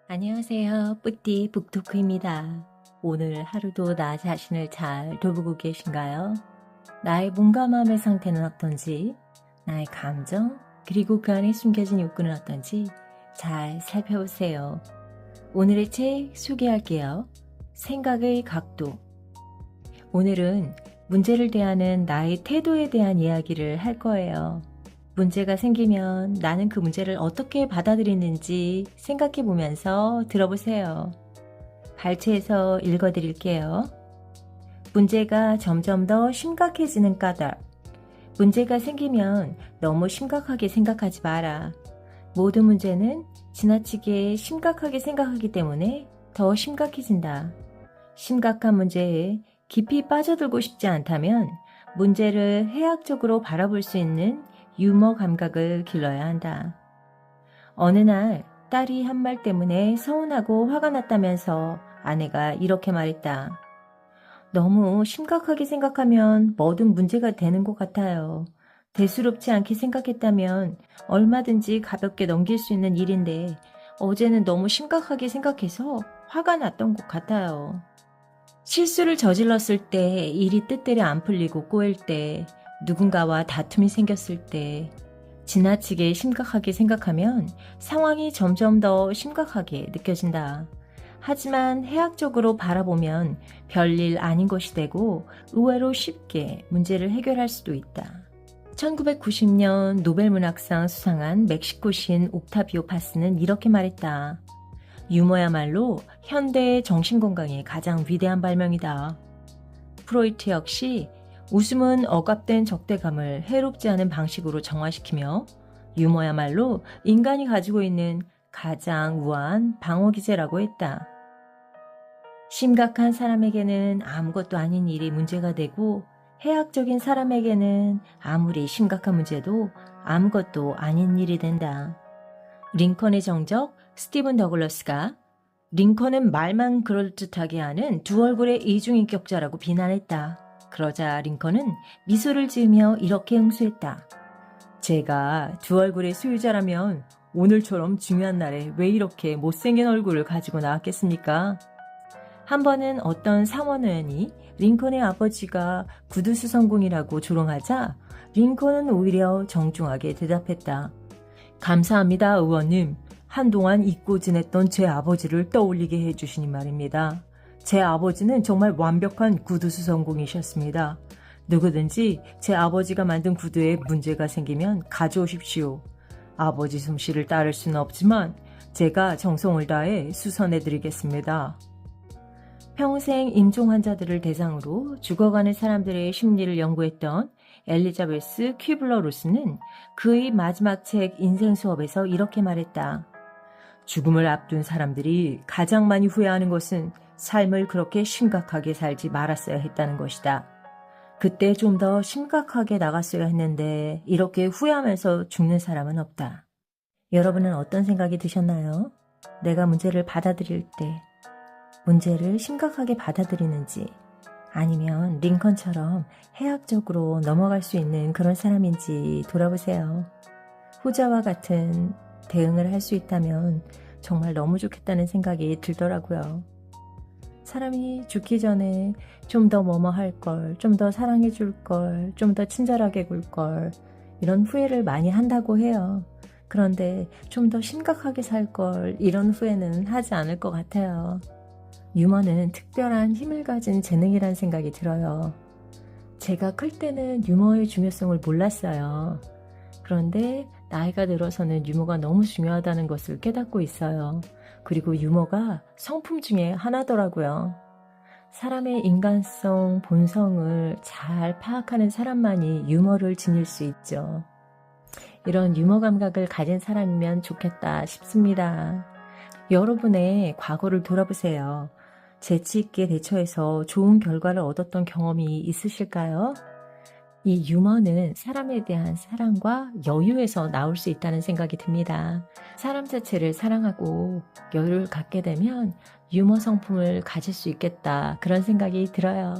안녕하세요. 뿌띠 북토크입니다. 오늘 하루도 나 자신을 잘 돌보고 계신가요? 나의 몸과 마음의 상태는 어떤지, 나의 감정, 그리고 그 안에 숨겨진 욕구는 어떤지 잘 살펴보세요. 오늘의 책 소개할게요. 생각의 각도. 오늘은 문제를 대하는 나의 태도에 대한 이야기를 할 거예요. 문제가 생기면 나는 그 문제를 어떻게 받아들이는지 생각해 보면서 들어보세요. 발췌해서 읽어드릴게요. 문제가 점점 더 심각해지는 까닭. 문제가 생기면 너무 심각하게 생각하지 마라. 모든 문제는 지나치게 심각하게 생각하기 때문에 더 심각해진다. 심각한 문제에 깊이 빠져들고 싶지 않다면 문제를 해학적으로 바라볼 수 있는 유머 감각을 길러야 한다. 어느 날 딸이 한 말 때문에 서운하고 화가 났다면서 아내가 이렇게 말했다. 너무 심각하게 생각하면 뭐든 문제가 되는 것 같아요. 대수롭지 않게 생각했다면 얼마든지 가볍게 넘길 수 있는 일인데 어제는 너무 심각하게 생각해서 화가 났던 것 같아요. 실수를 저질렀을 때, 일이 뜻대로 안 풀리고 꼬일 때, 누군가와 다툼이 생겼을 때 지나치게 심각하게 생각하면 상황이 점점 더 심각하게 느껴진다. 하지만 해학적으로 바라보면 별일 아닌 것이 되고 의외로 쉽게 문제를 해결할 수도 있다. 1990년 노벨문학상 수상한 멕시코 시인 옥타비오 파스는 이렇게 말했다. 유머야말로 현대의 정신건강의 가장 위대한 발명이다. 프로이트 역시 웃음은 억압된 적대감을 해롭지 않은 방식으로 정화시키며 유머야말로 인간이 가지고 있는 가장 우아한 방어기제라고 했다. 심각한 사람에게는 아무것도 아닌 일이 문제가 되고 해학적인 사람에게는 아무리 심각한 문제도 아무것도 아닌 일이 된다. 링컨의 정적 스티븐 더글러스가 링컨은 말만 그럴듯하게 하는 두 얼굴의 이중인격자라고 비난했다. 그러자 링컨은 미소를 지으며 이렇게 응수했다. 제가 두 얼굴의 소유자라면 오늘처럼 중요한 날에 왜 이렇게 못생긴 얼굴을 가지고 나왔겠습니까? 한 번은 어떤 상원 의원이 링컨의 아버지가 구두수성공이라고 조롱하자 링컨은 오히려 정중하게 대답했다. 감사합니다, 의원님. 한동안 잊고 지냈던 제 아버지를 떠올리게 해주시니 말입니다. 제 아버지는 정말 완벽한 구두수 성공이셨습니다. 누구든지 제 아버지가 만든 구두에 문제가 생기면 가져오십시오. 아버지 솜씨를 따를 수는 없지만 제가 정성을 다해 수선해드리겠습니다. 평생 임종 환자들을 대상으로 죽어가는 사람들의 심리를 연구했던 엘리자베스 퀴블러 로스는 그의 마지막 책 인생 수업에서 이렇게 말했다. 죽음을 앞둔 사람들이 가장 많이 후회하는 것은 삶을 그렇게 심각하게 살지 말았어야 했다는 것이다. 그때 좀 더 심각하게 나갔어야 했는데 이렇게 후회하면서 죽는 사람은 없다. 여러분은 어떤 생각이 드셨나요? 내가 문제를 받아들일 때 문제를 심각하게 받아들이는지 아니면 링컨처럼 해학적으로 넘어갈 수 있는 그런 사람인지 돌아보세요. 후자와 같은 대응을 할 수 있다면 정말 너무 좋겠다는 생각이 들더라고요. 사람이 죽기 전에 좀 더 뭐뭐 할 걸, 좀 더 사랑해 줄 걸, 좀 더 친절하게 굴 걸, 이런 후회를 많이 한다고 해요. 그런데 좀 더 심각하게 살 걸, 이런 후회는 하지 않을 것 같아요. 유머는 특별한 힘을 가진 재능이란 생각이 들어요. 제가 클 때는 유머의 중요성을 몰랐어요. 그런데 나이가 들어서는 유머가 너무 중요하다는 것을 깨닫고 있어요. 그리고 유머가 성품 중에 하나더라고요. 사람의 인간성, 본성을 잘 파악하는 사람만이 유머를 지닐 수 있죠. 이런 유머 감각을 가진 사람이면 좋겠다 싶습니다. 여러분의 과거를 돌아보세요. 재치 있게 대처해서 좋은 결과를 얻었던 경험이 있으실까요? 이 유머는 사람에 대한 사랑과 여유에서 나올 수 있다는 생각이 듭니다. 사람 자체를 사랑하고 여유를 갖게 되면 유머 성품을 가질 수 있겠다, 그런 생각이 들어요.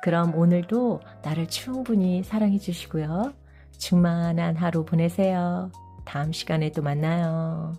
그럼 오늘도 나를 충분히 사랑해 주시고요. 충만한 하루 보내세요. 다음 시간에 또 만나요.